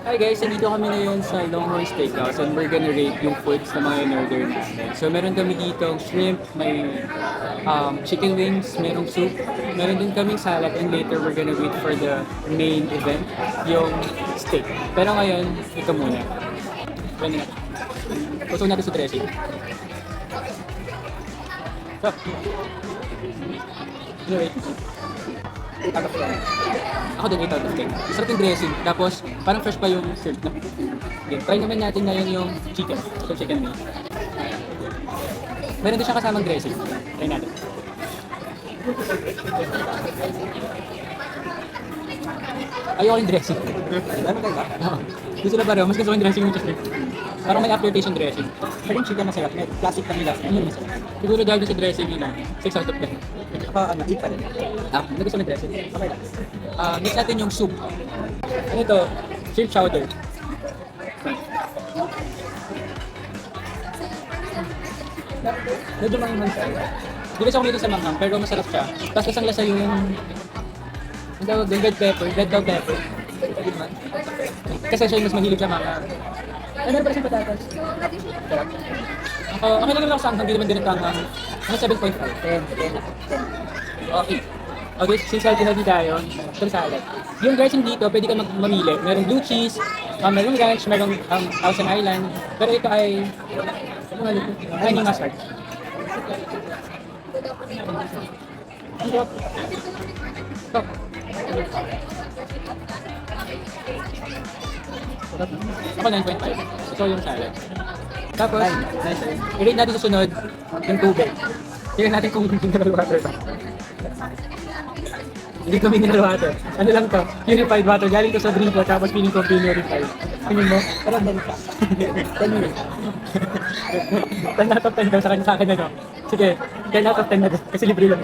Hi guys, nandito kami ngayon sa Longhorn Steakhouse and we're gonna rate yung foods na mga in-order namin. So meron kami dito shrimp, may chicken wings, merong soup, meron din kaming salad and later we're gonna wait for the main event, yung steak. Pero ngayon, ito muna. Pwede natin. Kusog natin sa dressing. So, anyway. Ako din 8 out of 10. Sarap yung dressing. Tapos, parang fresh pa yung serve. No? Okay, try naman natin ngayon yung chicken. Ito chicken meal. Meron din siya kasamang dressing. Try natin. Ayoko yung dressing. Ano kayo? Oo. Gusto na pareho. Mas gusto ko yung dressing yung chicken. Parang may aftertaste yung dressing. Pero yung chicken masarap, may plastic lang nila. Ano yung masarap? Siguro dahil sa dressing yun 6 out of 10. Saka ano, ipa rin. Nagustuhan ng dressing. Okay lang. Mix natin yung soup. Ano ito? Shrimp chowder. Medyo manghang siya. Di ba siya kumito sa manghang, pero masarap siya. Tapos kasang lasa yung ang tawag din, red bell pepper. Kasi siya yung mas mahilig sa manghang. Ano ba siyang patatas? Sarap. Okay lang naman ako sa anghang, hindi naman din hanghang. Ano 7.5? 10. Okay. Okay, since healthy tayo, itong salad. Yung dressing dito, pwede ka mamili. Merong blue cheese, merong ranch, merong Thousand Island. Pero ito ay honey mustard. Ang sarap. Ito. Ako 9.5. Ito yung salad. Tapos, i-rate natin sa sunod yung tubig. Tingnan natin kung mineral water ba. Hindi ko mineral water. Ano lang to? Purified water. Galing to sa drink ko tapos piling ko purified. Tingin mo? Pero dali pa. 10 minutes. 10 out of 10 daw sa akin ano. Sige, 10 out of 10 na din. Kasi libre lang.